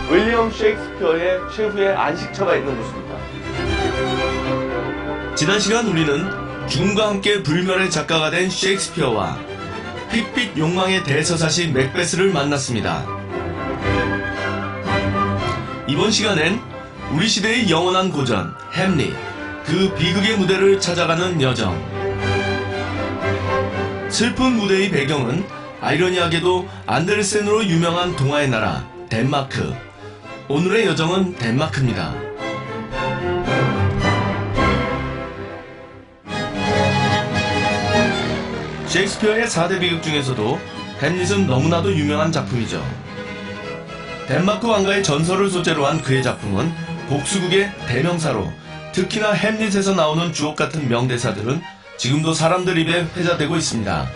윌리엄 셰익스피어의 최후의 안식처가 있는 곳입니다. 지난 시간 우리는 죽음과 함께 불멸의 작가가 된 셰익스피어와 핏빛 욕망의 대서사시 맥베스를 만났습니다. 이번 시간엔 우리 시대의 영원한 고전 햄릿, 그 비극의 무대를 찾아가는 여정. 슬픈 무대의 배경은 아이러니하게도 안데르센으로 유명한 동화의 나라 덴마크. 오늘의 여정은 덴마크입니다. 셰익스피어의 4대 비극 중에서도 햄릿은 너무나도 유명한 작품이죠. 덴마크 왕가의 전설을 소재로 한 그의 작품은 복수극의 대명사로, 특히나 햄릿에서 나오는 주옥같은 명대사들은 지금도 사람들 입에 회자되고 있습니다.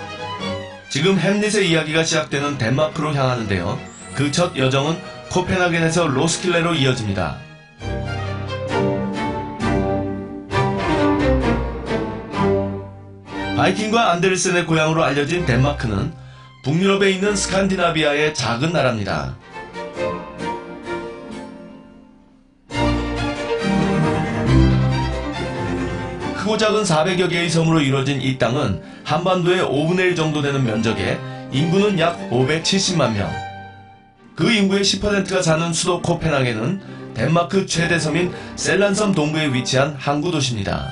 지금 햄릿의 이야기가 시작되는 덴마크로 향하는데요. 그 첫 여정은 코펜하겐에서 로스킬레로 이어집니다. 바이킹과 안데르센의 고향으로 알려진 덴마크는 북유럽에 있는 스칸디나비아의 작은 나라입니다. 크고 작은 400여 개의 섬으로 이루어진 이 땅은 한반도의 5분의 1 정도 되는 면적에 인구는 약 570만 명. 그 인구의 10%가 사는 수도 코펜하겐은 덴마크 최대 섬인 셀란섬 동부에 위치한 항구 도시입니다.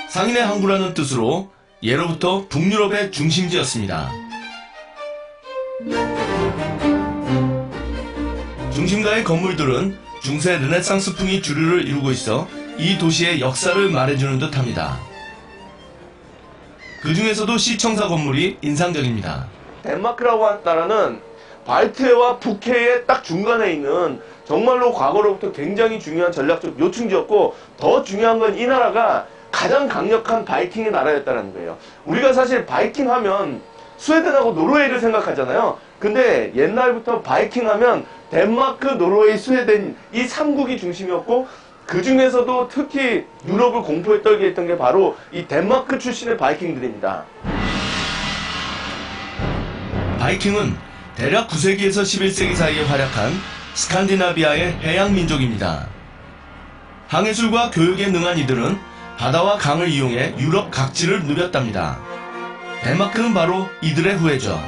상인의 항구라는 뜻으로 예로부터 북유럽의 중심지였습니다. 중심가의 건물들은 중세 르네상스풍이 주류를 이루고 있어 이 도시의 역사를 말해주는 듯합니다. 그 중에서도 시청사 건물이 인상적입니다. 덴마크라고 하는 나라는 발트해와 북해의 딱 중간에 있는 정말로 과거로부터 굉장히 중요한 전략적 요충지였고, 더 중요한 건 이 나라가 가장 강력한 바이킹의 나라였다는 거예요. 우리가 사실 바이킹 하면 스웨덴하고 노르웨이를 생각하잖아요. 근데 옛날부터 바이킹 하면 덴마크, 노르웨이, 스웨덴 이 3국이 중심이었고, 그 중에서도 특히 유럽을 공포에 떨게 했던 게 바로 이 덴마크 출신의 바이킹들입니다. 바이킹은 대략 9세기에서 11세기 사이에 활약한 스칸디나비아의 해양 민족입니다. 항해술과 교육에 능한 이들은 바다와 강을 이용해 유럽 각지를 누볐답니다. 덴마크는 바로 이들의 후예죠.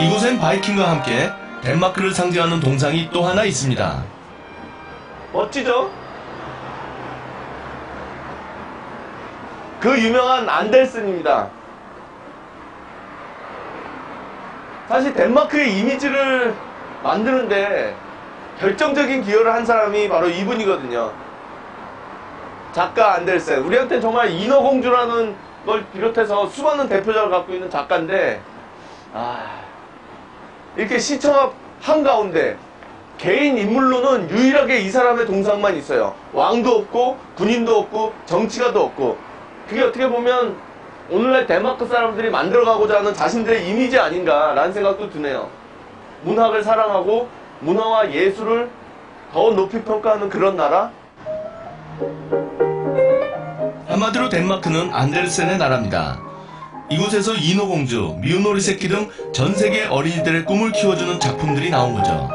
이곳엔 바이킹과 함께 덴마크를 상징하는 동상이 또 하나 있습니다. 멋지죠? 그 유명한 안델슨입니다. 사실 덴마크의 이미지를 만드는데 결정적인 기여를 한 사람이 바로 이분이거든요. 작가 안델센. 우리한테는 정말 인어공주라는 걸 비롯해서 수많은 대표작을 갖고 있는 작가인데, 이렇게 시청 한가운데 개인 인물로는 유일하게 이 사람의 동상만 있어요. 왕도 없고 군인도 없고 정치가도 없고. 그게 어떻게 보면 오늘날 덴마크 사람들이 만들어가고자 하는 자신들의 이미지 아닌가라는 생각도 드네요. 문학을 사랑하고 문화와 예술을 더 높이 평가하는 그런 나라? 한마디로 덴마크는 안데르센의 나라입니다. 이곳에서 인어공주, 미우노리 새끼 등 전 세계 어린이들의 꿈을 키워주는 작품들이 나온 거죠.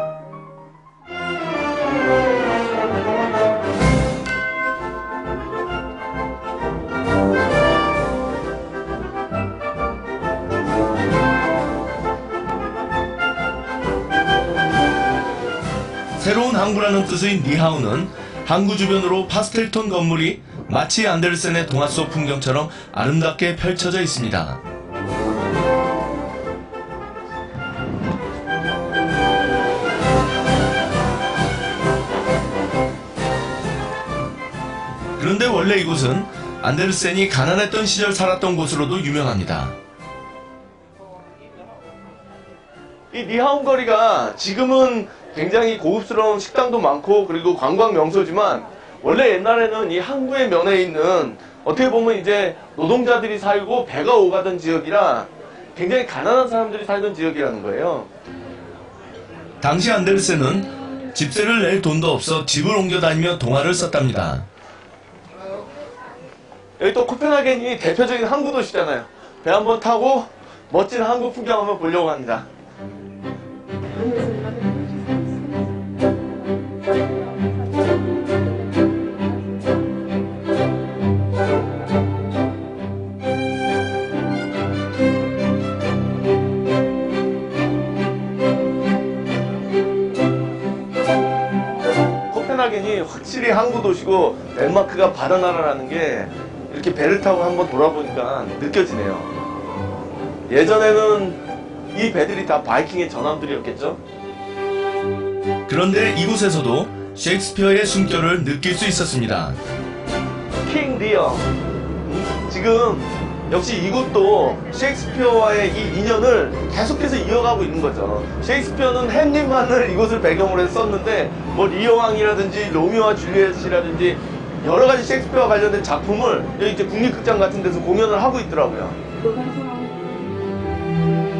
새로운 항구라는 뜻의 니하우는 항구 주변으로 파스텔톤 건물이 마치 안데르센의 동화 속 풍경처럼 아름답게 펼쳐져 있습니다. 그런데 원래 이곳은 안데르센이 가난했던 시절 살았던 곳으로도 유명합니다. 이 니하운 거리가 지금은 굉장히 고급스러운 식당도 많고 그리고 관광 명소지만, 원래 옛날에는 이 항구의 면에 있는 어떻게 보면 이제 노동자들이 살고 배가 오가던 지역이라 굉장히 가난한 사람들이 살던 지역이라는 거예요. 당시 안데르센은 집세를 낼 돈도 없어 집을 옮겨 다니며 동화를 썼답니다. 여기 또 코펜하겐이 대표적인 항구 도시잖아요. 배 한번 타고 멋진 한국 풍경 한번 보려고 합니다. 코펜하겐이 확실히 항구 도시고 덴마크가 바다 나라라는 게 이렇게 배를 타고 한번 돌아보니까 느껴지네요. 예전에는 이 배들이 다 바이킹의 전함들이었겠죠? 그런데 이곳에서도 셰익스피어의 숨결을 느낄 수 있었습니다. 킹 리어. 지금 역시 이곳도 셰익스피어와의 이 인연을 계속해서 이어가고 있는 거죠. 셰익스피어는 햄릿만을 이곳을 배경으로 해서 썼는데 뭐 리어 왕이라든지 로미오와 줄리엣이라든지 여러 가지 셰익스피어와 관련된 작품을 여기 이제 국립극장 같은 데서 공연을 하고 있더라고요.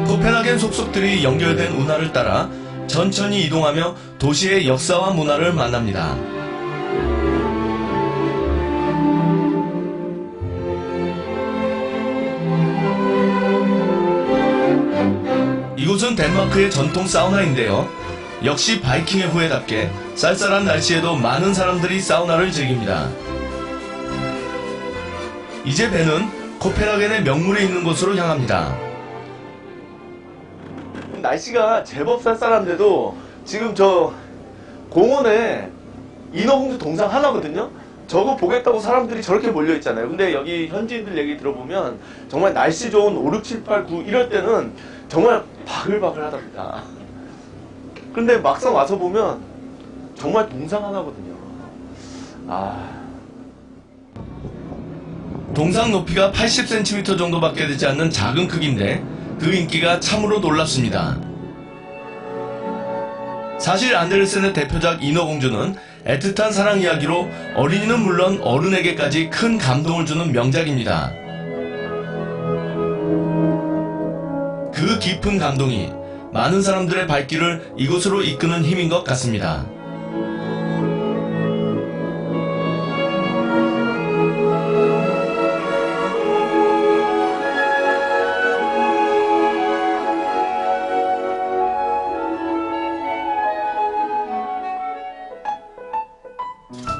코펜하겐 속속들이 연결된 운하를 따라 천천히 이동하며 도시의 역사와 문화를 만납니다. 이곳은 덴마크의 전통 사우나인데요. 역시 바이킹의 후예답게 쌀쌀한 날씨에도 많은 사람들이 사우나를 즐깁니다. 이제 배는 코펜하겐의 명물이 있는 곳으로 향합니다. 날씨가 제법 쌀쌀한데도 지금 저 공원에 인어공주 동상 하나거든요. 저거 보겠다고 사람들이 저렇게 몰려있잖아요. 근데 여기 현지인들 얘기 들어보면 정말 날씨 좋은 5, 6, 7, 8, 9 이럴 때는 정말 바글바글하답니다. 근데 막상 와서 보면 정말 동상 하나거든요. 동상 높이가 80cm 정도밖에 되지 않는 작은 크기인데 그 인기가 참으로 놀랍습니다. 사실 안데르센의 대표작 인어공주는 애틋한 사랑 이야기로 어린이는 물론 어른에게까지 큰 감동을 주는 명작입니다. 그 깊은 감동이 많은 사람들의 발길을 이곳으로 이끄는 힘인 것 같습니다.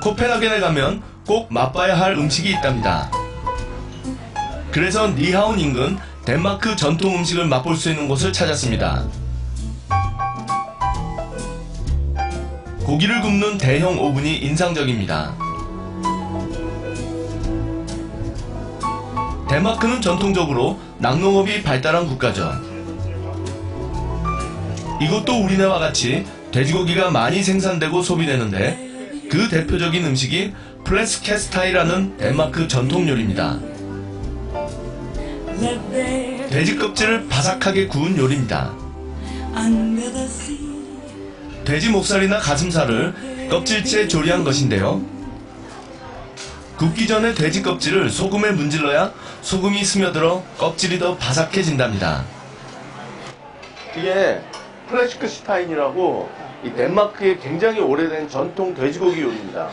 코펜하겐에 가면 꼭 맛봐야 할 음식이 있답니다. 그래서 니하운 인근 덴마크 전통 음식을 맛볼 수 있는 곳을 찾았습니다. 고기를 굽는 대형 오븐이 인상적입니다. 덴마크는 전통적으로 낙농업이 발달한 국가죠. 이곳도 우리나라와 같이 돼지고기가 많이 생산되고 소비되는데 그 대표적인 음식이 플래스캐스타이라는 덴마크 전통 요리입니다. 돼지 껍질을 바삭하게 구운 요리입니다. 돼지 목살이나 가슴살을 껍질째 조리한 것인데요. 굽기 전에 돼지 껍질을 소금에 문질러야 소금이 스며들어 껍질이 더 바삭해진답니다. 이게 플래스크슈타인이라고 이 덴마크의 굉장히 오래된 전통 돼지고기 요리입니다.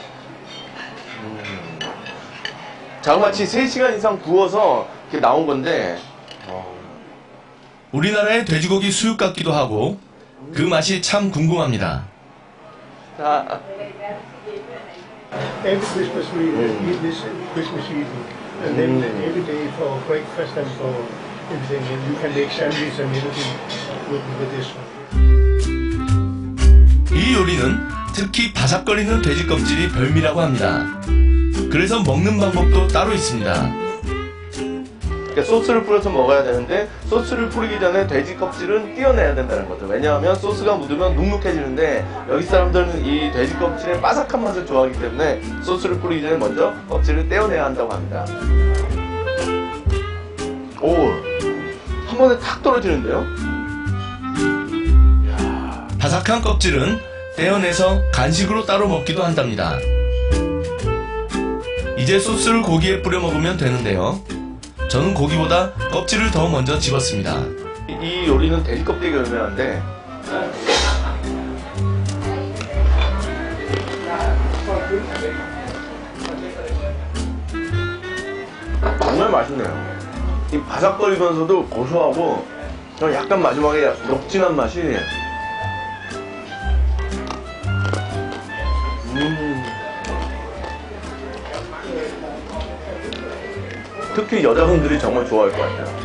자그마치 3시간 이상 구워서 이렇게 나온 건데 우리나라의 돼지고기 수육 같기도 하고 그 맛이 참 궁금합니다. 자, Every Christmas we eat this Christmas Eve, and then every day for breakfast and for everything, and you can make sandwiches and everything with this one. 이 요리는 특히 바삭거리는 돼지 껍질이 별미라고 합니다. 그래서 먹는 방법도 따로 있습니다. 그러니까 소스를 뿌려서 먹어야 되는데 소스를 뿌리기 전에 돼지 껍질은 떼어내야 된다는 거죠. 왜냐하면 소스가 묻으면 눅눅해지는데 여기 사람들은 이 돼지 껍질의 바삭한 맛을 좋아하기 때문에 소스를 뿌리기 전에 먼저 껍질을 떼어내야 한다고 합니다. 오, 한 번에 탁 떨어지는데요? 바삭한 껍질은 떼어내서 간식으로 따로 먹기도 한답니다. 이제 소스를 고기에 뿌려 먹으면 되는데요. 저는 고기보다 껍질을 더 먼저 집었습니다. 이 요리는 돼지 껍데기가 유명한데 정말 맛있네요. 이 바삭거리면서도 고소하고 약간 마지막에 녹진한 맛이 특히 여자분들이 정말 좋아할 것 같아요.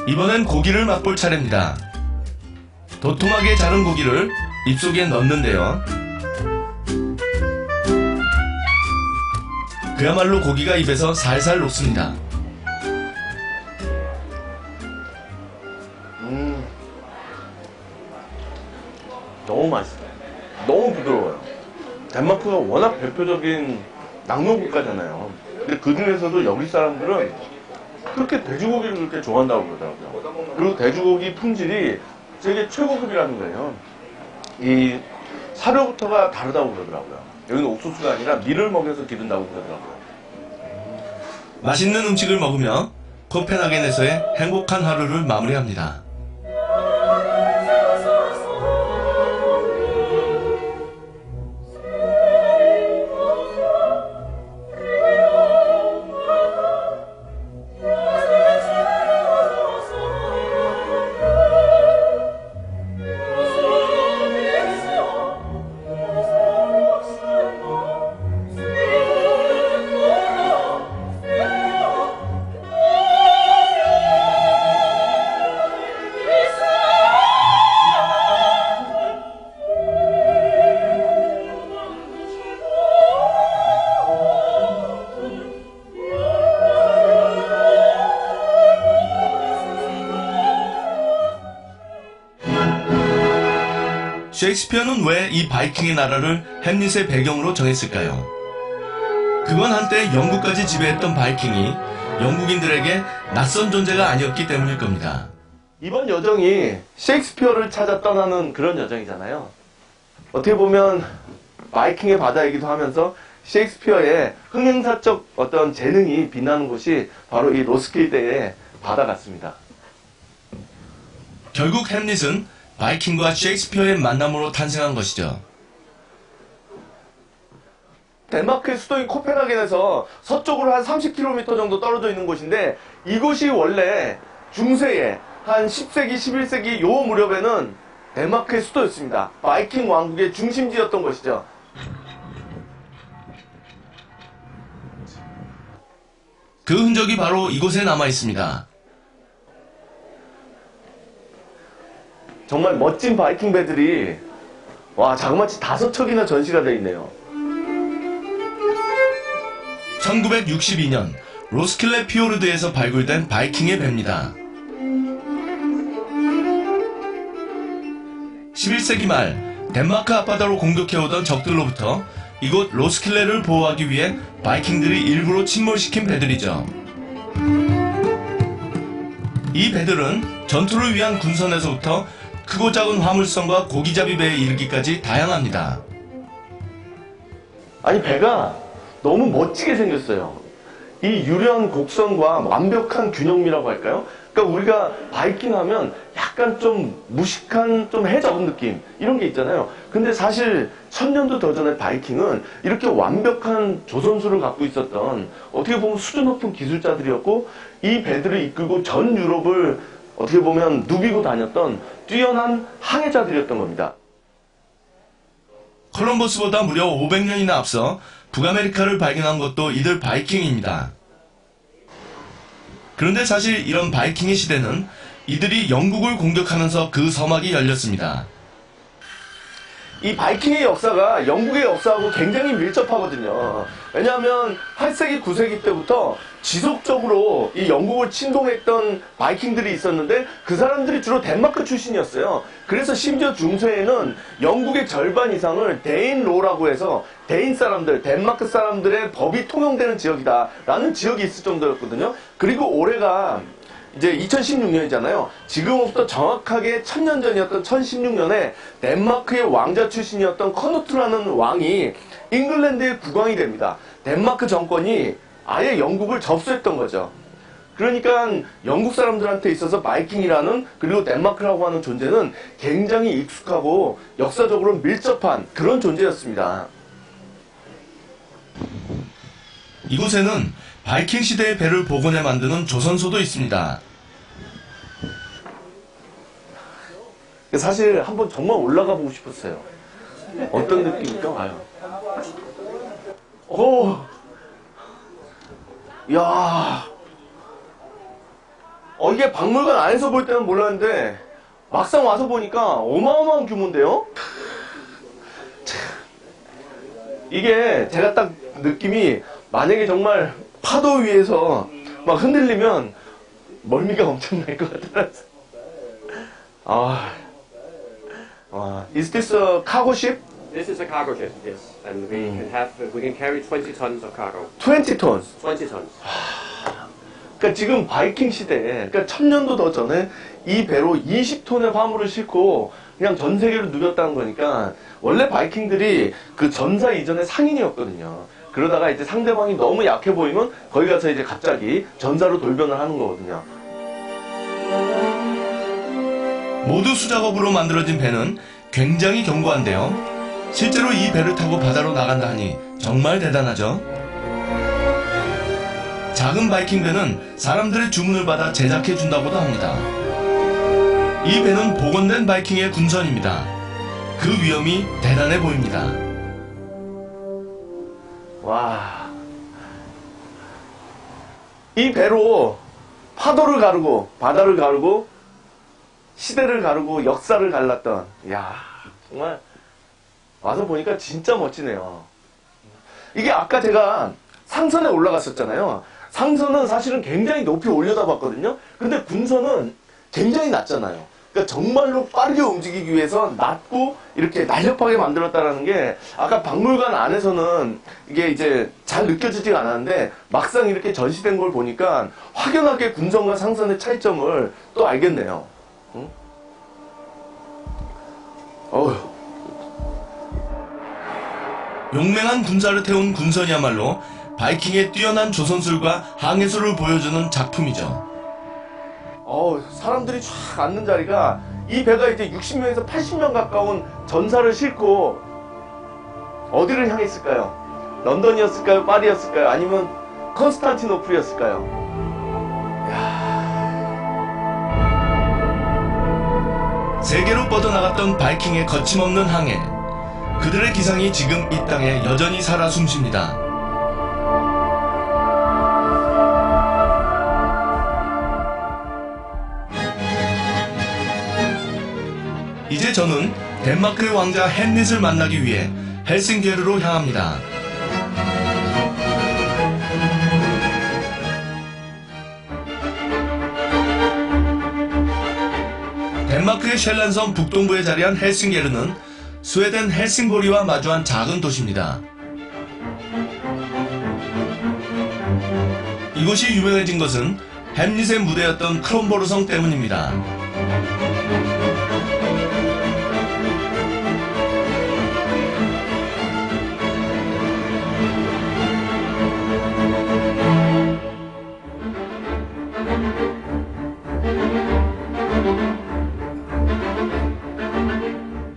이번엔 고기를 맛볼 차례입니다. 도톰하게 자른 고기를 입속에 넣는데요. 그야말로 고기가 입에서 살살 녹습니다. 너무 맛있어요. 너무 부드러워요. 덴마크가 워낙 대표적인 낙농 국가잖아요. 근데 그 중에서도 여기 사람들은 그렇게 돼지고기를 그렇게 좋아한다고 그러더라고요. 그리고 돼지고기 품질이 세계 최고급이라는 거예요. 이 사료부터가 다르다고 그러더라고요. 여기는 옥수수가 아니라 밀을 먹여서 기른다고 그러더라고요. 맛있는 음식을 먹으며 코펜하겐에서의 행복한 하루를 마무리합니다. 셰익스피어는 왜 이 바이킹의 나라를 햄릿의 배경으로 정했을까요? 그건 한때 영국까지 지배했던 바이킹이 영국인들에게 낯선 존재가 아니었기 때문일 겁니다. 이번 여정이 셰익스피어를 찾아 떠나는 그런 여정이잖아요. 어떻게 보면 바이킹의 바다이기도 하면서 셰익스피어의 흥행사적 어떤 재능이 빛나는 곳이 바로 이 로스킬드의 바다 같습니다. 결국 햄릿은 바이킹과 셰익스피어의 만남으로 탄생한 것이죠. 덴마크의 수도인 코펜하겐에서 서쪽으로 한 30km 정도 떨어져 있는 곳인데 이곳이 원래 중세에 한 10세기, 11세기 요 무렵에는 덴마크의 수도였습니다. 바이킹 왕국의 중심지였던 것이죠. 그 흔적이 바로 이곳에 남아 있습니다. 정말 멋진 바이킹 배들이 자그마치 5척이나 전시가 되어 있네요. 1962년 로스킬레 피오르드에서 발굴된 바이킹의 배입니다. 11세기 말 덴마크 앞바다로 공격해오던 적들로부터 이곳 로스킬레를 보호하기 위해 바이킹들이 일부러 침몰시킨 배들이죠. 이 배들은 전투를 위한 군선에서부터 크고 작은 화물선과 고기잡이 배에 이르기까지 다양합니다. 아니 배가 너무 멋지게 생겼어요. 이 유려한 곡선과 완벽한 균형미라고 할까요? 그러니까 우리가 바이킹 하면 약간 좀 무식한 좀 해적은 느낌 이런 게 있잖아요. 근데 사실 1000년도 더 전에 바이킹은 이렇게 완벽한 조선수를 갖고 있었던 어떻게 보면 수준 높은 기술자들이었고 이 배들을 이끌고 전 유럽을 어떻게 보면 누비고 다녔던 뛰어난 항해자들이었던 겁니다. 콜럼버스보다 무려 500년이나 앞서 북아메리카를 발견한 것도 이들 바이킹입니다. 그런데 사실 이런 바이킹의 시대는 이들이 영국을 공격하면서 그 서막이 열렸습니다. 이 바이킹의 역사가 영국의 역사하고 굉장히 밀접하거든요. 왜냐하면 8세기, 9세기 때부터 지속적으로 이 영국을 침공했던 바이킹들이 있었는데 그 사람들이 주로 덴마크 출신이었어요. 그래서 심지어 중세에는 영국의 절반 이상을 데인로라고 해서 데인 사람들, 덴마크 사람들의 법이 통용되는 지역이다 라는 지역이 있을 정도였거든요. 그리고 올해가 이제 2016년이잖아요. 지금부터 정확하게 1000년 전이었던 1016년에 덴마크의 왕자 출신이었던 커누트라는 왕이 잉글랜드의 국왕이 됩니다. 덴마크 정권이 아예 영국을 접수했던 거죠. 그러니까 영국 사람들한테 있어서 바이킹이라는 그리고 덴마크라고 하는 존재는 굉장히 익숙하고 역사적으로 밀접한 그런 존재였습니다. 이곳에는 바이킹 시대의 배를 복원해 만드는 조선소도 있습니다. 사실 한번 정말 올라가 보고 싶었어요. 어떤 느낌일까? 아유. 오, 야, 이게 박물관 안에서 볼 때는 몰랐는데 막상 와서 보니까 어마어마한 규모인데요? 참, 이게 제가 딱 느낌이 만약에 정말 파도 위에서 막 흔들리면 멀미가 엄청 날 것 같아서. Is this a cargo ship? This is a cargo ship, yes, and we can carry 20 tons of cargo. 20 tons. 20 tons. 그러니까 지금 바이킹 시대에, 그러니까 1000년도 더 전에 이 배로 20톤의 화물을 싣고 그냥 전 세계를 누볐다는 거니까 원래 바이킹들이 그 전사 이전의 상인이었거든요. 그러다가 이제 상대방이 너무 약해 보이면 거기 가서 이제 갑자기 전사로 돌변을 하는 거거든요. 모두 수작업으로 만들어진 배는 굉장히 견고한데요. 실제로 이 배를 타고 바다로 나간다 하니 정말 대단하죠. 작은 바이킹 배는 사람들의 주문을 받아 제작해 준다고도 합니다. 이 배는 복원된 바이킹의 군선입니다. 그 위험이 대단해 보입니다. 와, 이 배로 파도를 가르고 바다를 가르고 시대를 가르고 역사를 갈랐던, 야, 정말 와서 보니까 진짜 멋지네요. 이게 아까 제가 상선에 올라갔었잖아요. 상선은 사실은 굉장히 높이 올려다봤거든요. 근데 군선은 굉장히 낮잖아요. 그러니까 정말로 빠르게 움직이기 위해서 낮고 이렇게 날렵하게 만들었다라는 게 아까 박물관 안에서는 이게 이제 잘 느껴지지가 않았는데 막상 이렇게 전시된 걸 보니까 확연하게 군선과 상선의 차이점을 또 알겠네요. 응? 어휴. 용맹한 군사를 태운 군선이야말로 바이킹의 뛰어난 조선술과 항해술을 보여주는 작품이죠. 사람들이 쫙 앉는 자리가 이 배가 이제 60명에서 80명 가까운 전사를 싣고 어디를 향했을까요? 런던이었을까요? 파리였을까요? 아니면 컨스탄티노플이었을까요? 세계로 뻗어나갔던 바이킹의 거침없는 항해. 그들의 기상이 지금 이 땅에 여전히 살아 숨쉽니다. 이제 저는 덴마크의 왕자 햄릿을 만나기 위해 헬싱게르로 향합니다. 덴마크의 셸란섬 북동부에 자리한 헬싱게르는 스웨덴 헬싱보리와 마주한 작은 도시입니다. 이곳이 유명해진 것은 햄릿의 무대였던 크롬보르성 때문입니다.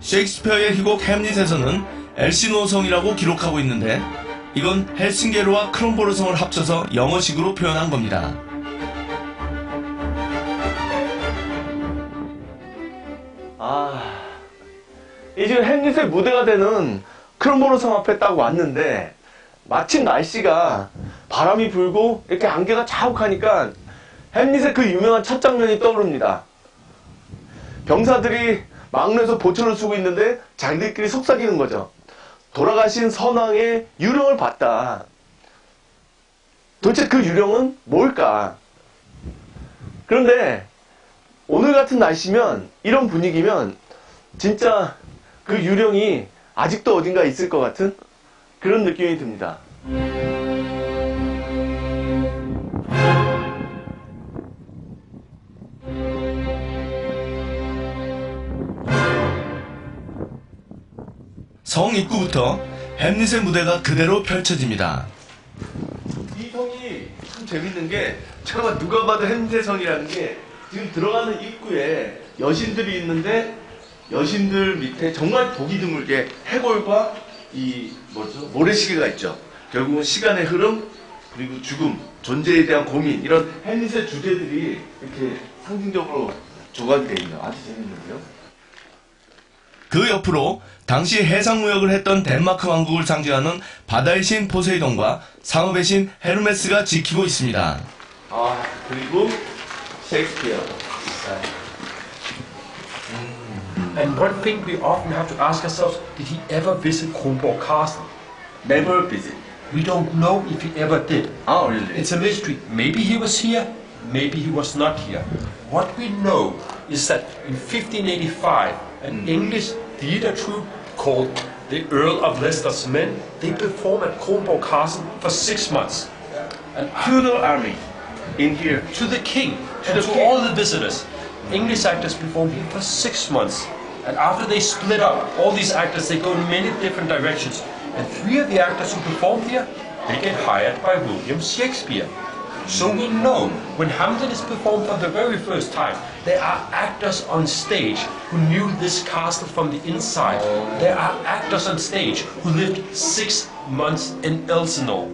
셰익스피어의 희곡 햄릿에서는 엘시노성이라고 기록하고 있는데 이건 헬싱게르와 크롬보르성을 합쳐서 영어식으로 표현한 겁니다. 이 지금 햄릿의 무대가 되는 크롬보르성 앞에 딱 왔는데 마침 날씨가 바람이 불고 이렇게 안개가 자욱하니까 햄릿의 그 유명한 첫 장면이 떠오릅니다. 병사들이 막내에서 보초를 쓰고 있는데 자기들끼리 속삭이는 거죠. 돌아가신 선왕의 유령을 봤다. 도대체 그 유령은 뭘까? 그런데 오늘 같은 날씨면 이런 분위기면 진짜 그 유령이 아직도 어딘가 있을 것 같은 그런 느낌이 듭니다. 성 입구부터 햄릿의 무대가 그대로 펼쳐집니다. 이 성이 참 재밌는 게 잠깐만 누가 봐도 햄릿의 성이라는 게 지금 들어가는 입구에 여신들이 있는데 여신들 밑에 정말 보기 드물게 해골과 이 뭐죠? 모래시계가 있죠. 결국은 시간의 흐름, 그리고 죽음, 존재에 대한 고민, 이런 햄릿의 주제들이 이렇게 상징적으로 조각이 되어 있네요. 아주 재밌는데요. 그 옆으로 당시 해상무역을 했던 덴마크 왕국을 상징하는 바다의 신 포세이돈과 상업의 신 헤르메스가 지키고 있습니다. 아, 그리고 셰익스피어. And one thing we often have to ask ourselves, did he ever visit Kronborg Castle? Never visit. We don't know if he ever did. Oh, really? It's a mystery. Maybe he was here, maybe he was not here. What we know is that in 1585, an English theatre troupe called the Earl of Leicester's Men, they performed at Kronborg Castle for 6 months. And To the army in here. to the king, To and the to king. all the visitors. English actors performed here for 6 months. And after they split up, all these actors, they go in many different directions. And 3 of the actors who performed here, they get hired by William Shakespeare. So we know when Hamlet is performed for the very first time, there are actors on stage who knew this castle from the inside. There are actors on stage who lived 6 months in Elsinore.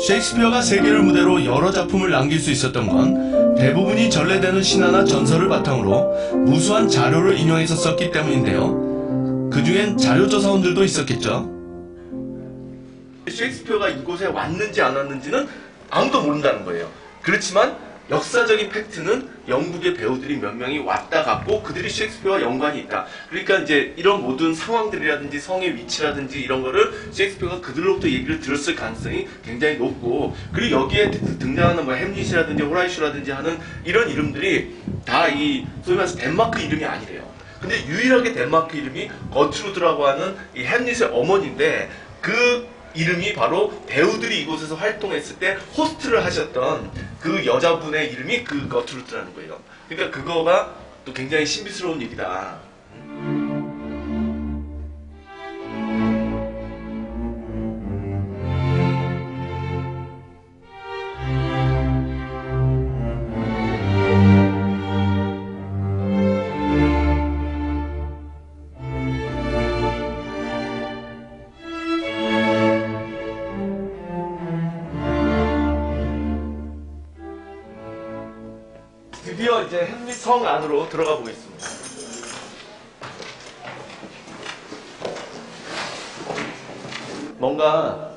셰익스피어가 세계를 무대로 여러 작품을 남길 수 있었던 건 대부분이 전래되는 신화나 전설을 바탕으로 무수한 자료를 인용해서 썼기 때문인데요. 그중엔 자료조사원들도 있었겠죠. 셰익스피어가 이곳에 왔는지 안 왔는지는 아무도 모른다는 거예요. 그렇지만 역사적인 팩트는 영국의 배우들이 몇 명이 왔다 갔고 그들이 셰익스피어와 연관이 있다. 그러니까 이제 이런 모든 상황들이라든지 성의 위치라든지 이런 거를 셰익스피어가 그들로부터 얘기를 들었을 가능성이 굉장히 높고, 그리고 여기에 등장하는 뭐 햄릿이라든지 호라이쇼라든지 하는 이런 이름들이 다 이 소위 말해서 덴마크 이름이 아니래요. 근데 유일하게 덴마크 이름이 거트루드라고 하는 이 햄릿의 어머니인데, 그 이름이 바로 배우들이 이곳에서 활동했을 때 호스트를 하셨던 그 여자분의 이름이 그 거트루드라는 거예요. 그러니까 그거가 또 굉장히 신비스러운 일이다. 드디어 이제 햄릿 성 안으로 들어가 보겠습니다. 뭔가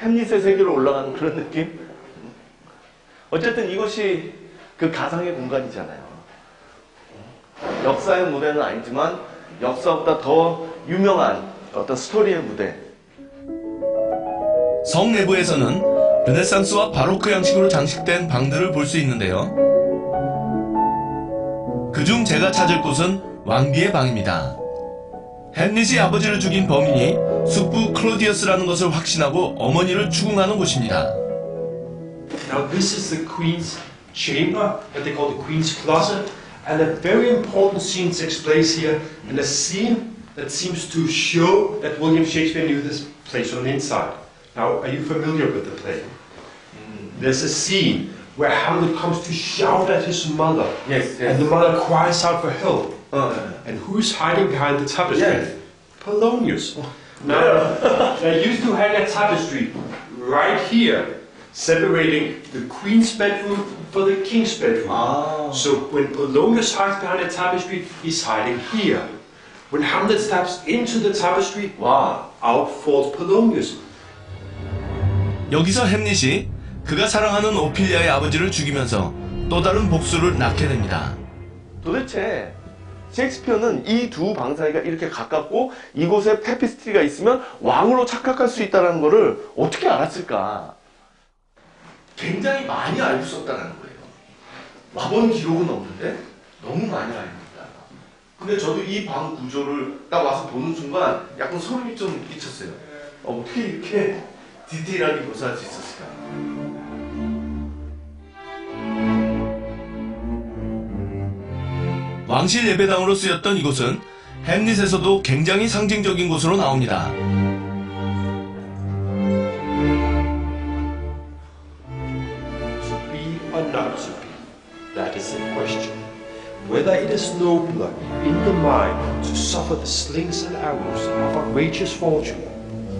햄릿의 세계로 올라가는 그런 느낌? 어쨌든 이곳이 그 가상의 공간이잖아요. 역사의 무대는 아니지만 역사보다 더 유명한 어떤 스토리의 무대. 성 내부에서는 르네상스와 바로크 양식으로 장식된 방들을 볼 수 있는데요. 그중 제가 찾을 곳은 왕비의 방입니다. 햄릿이 아버지를 죽인 범인이 숙부 클로디어스라는 것을 확신하고 어머니를 추궁하는 곳입니다. Now this is the Queen's chamber, what they call the Queen's closet, and a very important scene takes place here, and a scene that seems to show that William Shakespeare knew this place on the inside. Now, are you familiar with the play? There's a scene where Hamlet comes to shout at his mother, Yes, and the mother cries out for help. 어, And who's hiding behind the tapestry? Yes. Polonius. Now, they used to hang a tapestry right here, separating the queen's bedroom for the king's bedroom. So when Polonius hides behind a tapestry, he's hiding here. When Hamlet steps into the tapestry, 와, out falls Polonius. 여기서 햄릿이 그가 사랑하는 오피리아의 아버지를 죽이면서 또 다른 복수를 낳게 됩니다. 도대체 셰익스피어는 이 두 방 사이가 이렇게 가깝고 이곳에 테피스트리가 있으면 왕으로 착각할 수 있다는 것을 어떻게 알았을까? 굉장히 많이 알고 썼다는 거예요. 와본 기록은 없는데 너무 많이 알고 있다. 근데 저도 이 방 구조를 딱 와서 보는 순간 약간 소름이 좀 끼쳤어요. 어떻게 이렇게 디테일하게 묘사할 수 있었을까? 왕실 예배당으로 쓰였던 이곳은 햄릿에서도 굉장히 상징적인 곳으로 나옵니다. To be or not to be, that is the question. whether it is nobler in the mind to suffer the slings and arrows of outrageous fortune,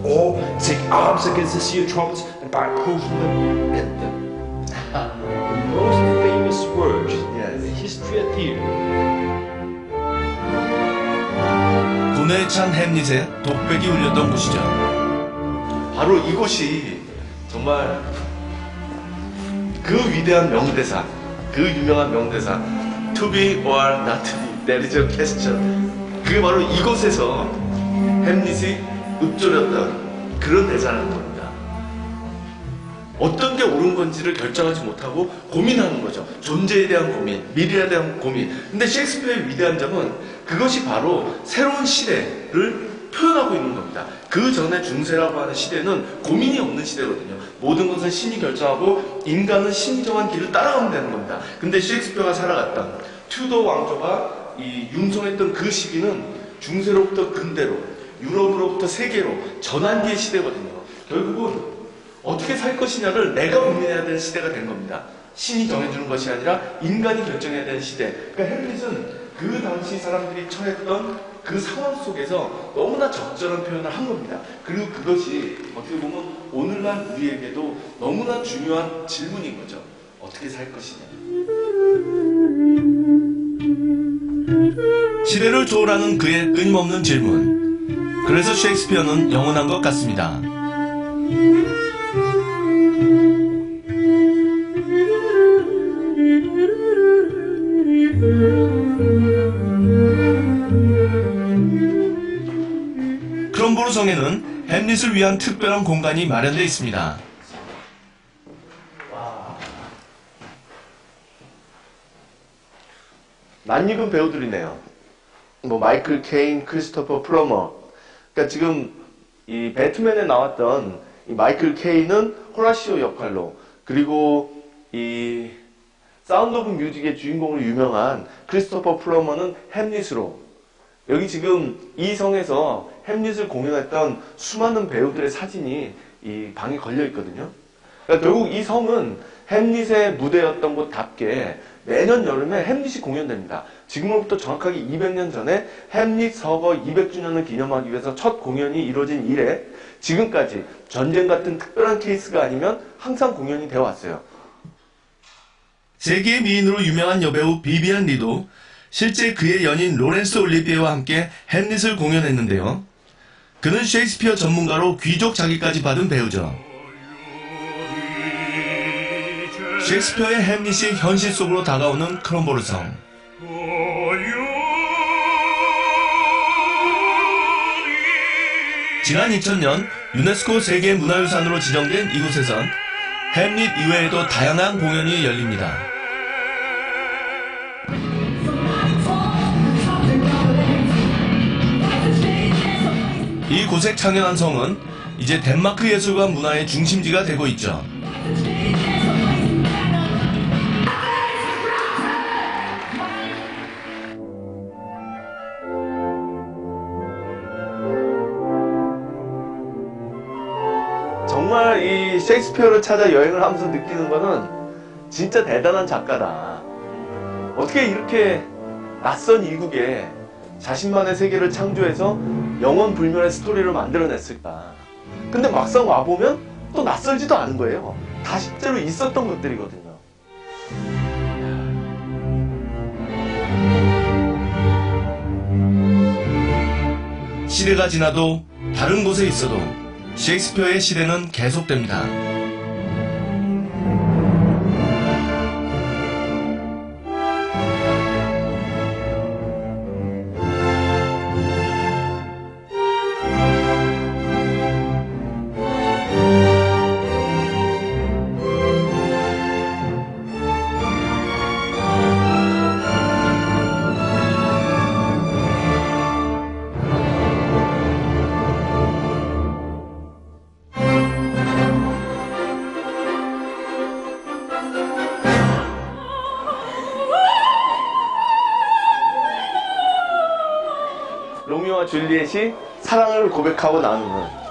or take arms against the sea of troubles and by opposing them, end them. The most famous words in the history of theater. 분해에 찬 햄릿의 독백이 울렸던 곳이죠. 바로 이곳이 정말 그 위대한 명대사, 그 유명한 명대사 To be or not to be, that is a question. 그게 바로 이곳에서 햄릿이 읊조렸던 그런 대사라는 겁니다. 어떤 게 옳은 건지를 결정하지 못하고 고민하는 거죠. 존재에 대한 고민, 미래에 대한 고민. 근데 셰익스피어의 위대한 점은 그것이 바로 새로운 시대를 표현하고 있는 겁니다. 그 전에 중세라고 하는 시대는 고민이 없는 시대거든요. 모든 것은 신이 결정하고 인간은 신이 정한 길을 따라가면 되는 겁니다. 근데 셰익스피어가 살아갔던 튜더 왕조가 융성했던 그 시기는 중세로부터 근대로, 유럽으로부터 세계로 전환기의 시대거든요. 결국은 어떻게 살 것이냐를 내가 고민해야 되는 시대가 된 겁니다. 신이 정해주는 것이 아니라 인간이 결정해야 되는 시대. 그러니까 햄릿은 그 당시 사람들이 처했던 그 상황 속에서 너무나 적절한 표현을 한 겁니다. 그리고 그것이 어떻게 보면 오늘날 우리에게도 너무나 중요한 질문인 거죠. 어떻게 살 것이냐. 시대를 초월하는 그의 끊임없는 질문. 그래서 셰익스피어는 영원한 것 같습니다. 크롬보르 성에는 햄릿을 위한 특별한 공간이 마련되어 있습니다. 낯익은 배우들이네요. 뭐 마이클 케인, 크리스토퍼 플러머. 그러니까 지금 이 배트맨에 나왔던 이 마이클 케인은 호라시오 역할로, 그리고 이 사운드 오브 뮤직의 주인공으로 유명한 크리스토퍼 플러머는 햄릿으로. 여기 지금 이 성에서 햄릿을 공연했던 수많은 배우들의 사진이 이 방에 걸려 있거든요. 그러니까 결국 이 성은 햄릿의 무대였던 곳답게 매년 여름에 햄릿이 공연됩니다. 지금으로부터 정확하게 200년 전에 햄릿 서거 200주년을 기념하기 위해서 첫 공연이 이루어진 이래 지금까지 전쟁 같은 특별한 케이스가 아니면 항상 공연이 되어 왔어요. 세계의 미인으로 유명한 여배우 비비안 리도 실제 그의 연인 로렌스 올리비에와 함께 햄릿을 공연했는데요. 그는 셰익스피어 전문가로 귀족 자기까지 받은 배우죠. 셰익스피어의 햄릿이 현실 속으로 다가오는 크롬보르 성. 지난 2000년 유네스코 세계문화유산으로 지정된 이곳에선 햄릿 이외에도 다양한 공연이 열립니다. 이 고색 창연한 성은 이제 덴마크 예술과 문화의 중심지가 되고 있죠. 정말 이 셰익스피어를 찾아 여행을 하면서 느끼는 거는 진짜 대단한 작가다. 어떻게 이렇게 낯선 이국에 자신만의 세계를 창조해서 영원불멸의 스토리를 만들어냈을까. 근데 막상 와보면 또 낯설지도 않은 거예요. 다 실제로 있었던 것들이거든요. 시대가 지나도 다른 곳에 있어도 셰익스피어의 시대는 계속됩니다. 로미오와 줄리엣이 사랑을 고백하고 나누는